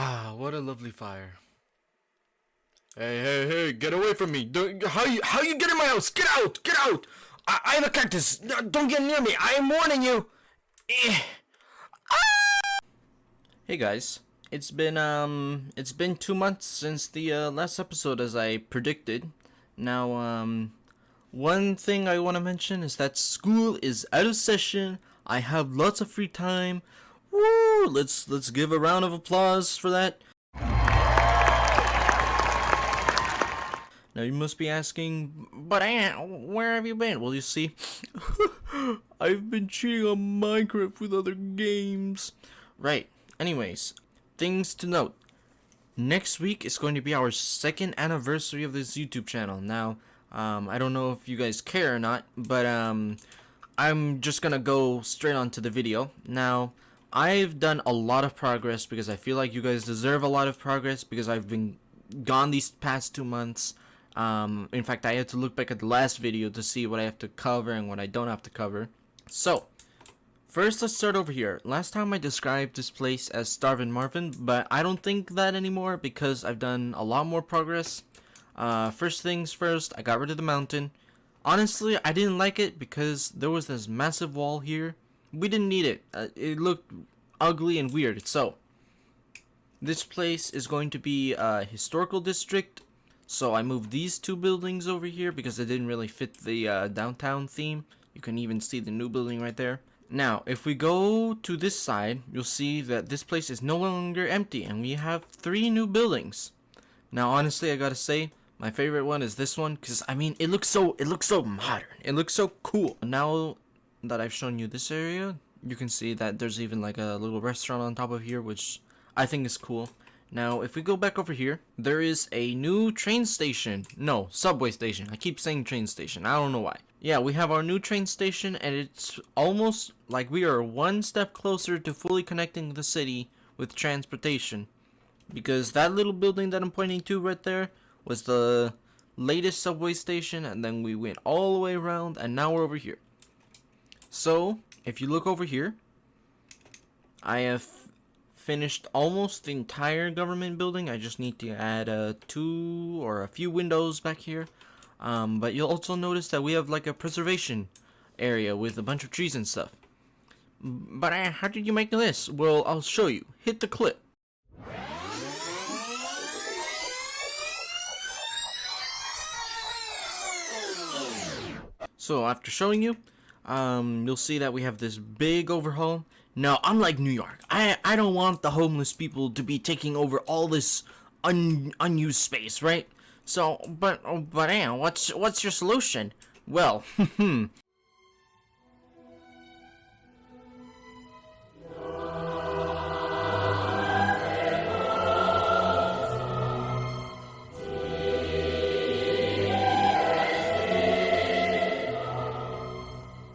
Ah, what a lovely fire. Hey, get away from me. How you get in my house? Get out, get out. I have a cactus. Don't get near me. I am warning you. Eh. Hey guys, it's been 2 months since the last episode as I predicted. Now one thing I want to mention is that school is out of session. I have lots of free time. Woo! Let's give a round of applause for that. Now you must be asking, but Aunt, where have you been? Well, you see, I've been cheating on Minecraft with other games. Right. Anyways, things to note. Next week is going to be our second anniversary of this YouTube channel. Now, I don't know if you guys care or not, but I'm just gonna go straight on to the video. Now, I've done a lot of progress because I feel like you guys deserve a lot of progress because I've been gone these past 2 months. In fact, I had to look back at the last video to see what I have to cover and what I don't have to cover. So, first let's start over here. Last time I described this place as Starvin' Marvin, but I don't think that anymore because I've done a lot more progress. First things first, I got rid of the mountain. Honestly, I didn't like it because there was this massive wall here. We didn't need it. It looked ugly and weird. So, this place is going to be a historical district. So I moved these two buildings over here because they didn't really fit the downtown theme. You can even see the new building right there. Now, if we go to this side, you'll see that this place is no longer empty and we have 3 new buildings. Now, honestly, I gotta say, my favorite one is this one because I mean, it looks so modern. It looks so cool. Now that I've shown you this area, you can see that there's even like a little restaurant on top of here, which I think is cool. Now, if we go back over here, there is a new train station. No, subway station. I keep saying train station. I don't know why. Yeah, we have our new train station, and it's almost like we are one step closer to fully connecting the city with transportation. Because that little building that I'm pointing to right there was the latest subway station, and then we went all the way around, and now we're over here. So, if you look over here, I have finished almost the entire government building. I just need to add 2 or a few windows back here. But you'll also notice that we have like a preservation area with a bunch of trees and stuff. But how did you make this? Well, I'll show you. Hit the clip. So after showing you, you'll see that we have this big overhaul. Now, unlike New York, I don't want the homeless people to be taking over all this unused space, right? So, but Ann, what's your solution? Well,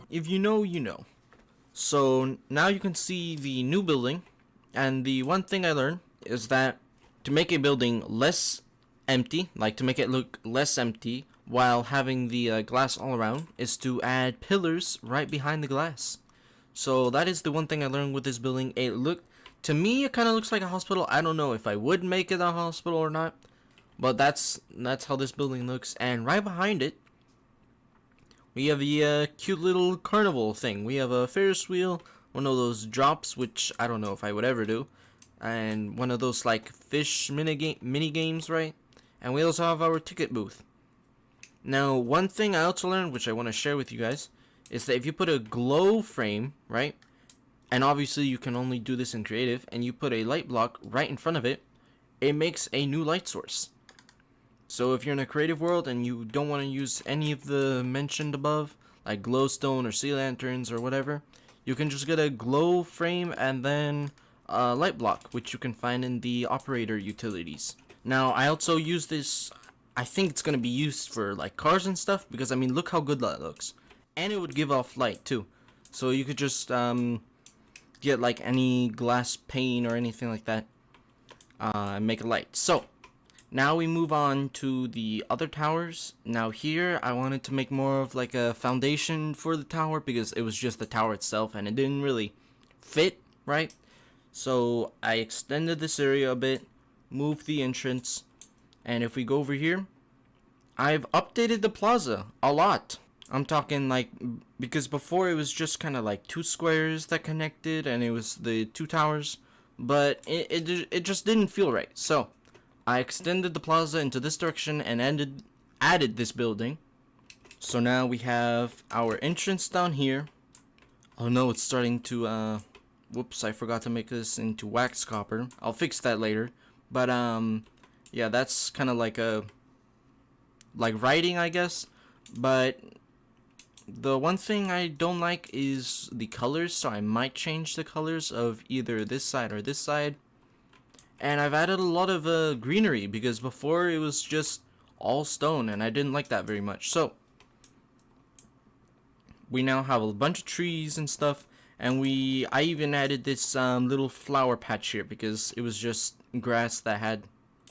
if you know, you know. So now you can see the new building, and the one thing I learned is that to make a building less empty, like to make it look less empty while having the glass all around, is to add pillars right behind the glass. So that is the one thing I learned with this building. To me, it kind of looks like a hospital. I don't know if I would make it a hospital or not, but that's how this building looks. And right behind it, we have the cute little carnival thing. We have a Ferris wheel, one of those drops, which I don't know if I would ever do, and one of those like fish mini games, right? And we also have our ticket booth. Now, one thing I also learned, which I want to share with you guys, is that if you put a glow frame, right, and obviously you can only do this in creative, and you put a light block right in front of it, it makes a new light source. So if you're in a creative world and you don't want to use any of the mentioned above, like glowstone or sea lanterns or whatever, you can just get a glow frame and then a light block, which you can find in the operator utilities. Now, I also use this, I think it's going to be used for like cars and stuff, because I mean, look how good that looks. And it would give off light too. So you could just get like any glass pane or anything like that and make a light. So, now we move on to the other towers. Now here, I wanted to make more of like a foundation for the tower because it was just the tower itself and it didn't really fit, right? So I extended this area a bit, moved the entrance, and if we go over here, I've updated the plaza a lot. I'm talking like, because before it was just kind of like two squares that connected and it was the two towers, but it just didn't feel right. So I extended the plaza into this direction and added this building. So now we have our entrance down here. Oh no, it's starting to whoops, I forgot to make this into wax copper. I'll fix that later. But yeah, that's kind of like writing, I guess. But the one thing I don't like is the colors, so I might change the colors of either this side or this side. And I've added a lot of greenery because before it was just all stone and I didn't like that very much. So we now have a bunch of trees and stuff, and I even added this little flower patch here because it was just grass that had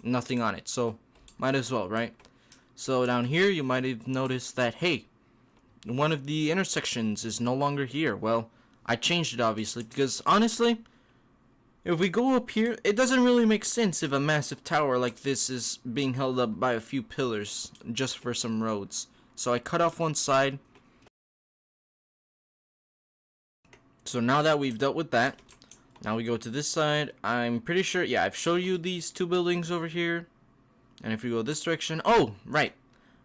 nothing on it, so might as well, right? So down here you might have noticed that, hey, one of the intersections is no longer here. Well, I changed it obviously because honestly, if we go up here, it doesn't really make sense if a massive tower like this is being held up by a few pillars just for some roads. So I cut off one side. So now that we've dealt with that, now we go to this side. I'm pretty sure, yeah, I've showed you these two buildings over here. And if we go this direction, oh, right.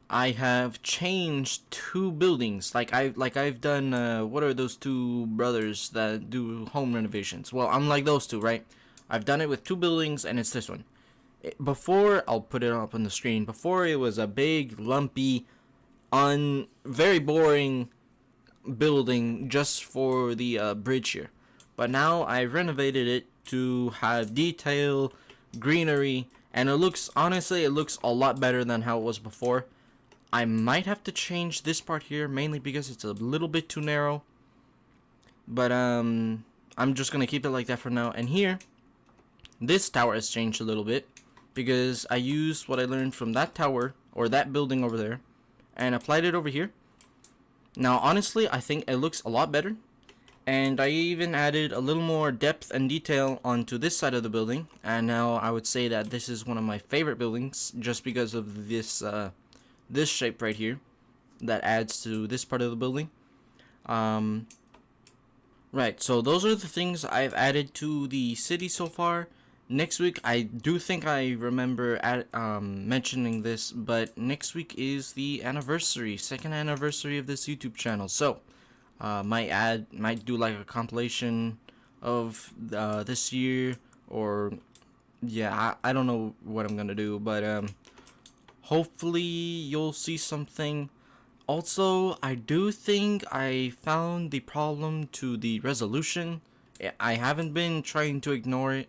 I have changed two buildings. Like I've done, what are those two brothers that do home renovations? Well, I'm like those two, right? I've done it with two buildings, and it's this one. Before, I'll put it up on the screen. Before, it was a big, lumpy, very boring building just for the bridge here. But now I renovated it to have detail, greenery, and honestly, it looks a lot better than how it was before. I might have to change this part here, mainly because it's a little bit too narrow. But I'm just gonna keep it like that for now. And here, this tower has changed a little bit because I used what I learned from that tower or that building over there and applied it over here. Now, honestly, I think it looks a lot better. And I even added a little more depth and detail onto this side of the building. And now I would say that this is one of my favorite buildings just because of this this shape right here that adds to this part of the building. Right, so those are the things I've added to the city so far. Next week, I do think I remember mentioning this, but next week is the second anniversary of this YouTube channel. So, might do like a compilation of this year, or yeah, I don't know what I'm gonna do, but hopefully you'll see something. Also, I do think I found the problem to the resolution. I haven't been trying to ignore it.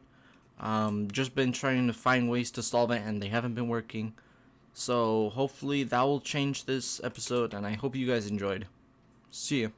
Just been trying to find ways to solve it, and they haven't been working. So hopefully that will change this episode, and I hope you guys enjoyed. See ya.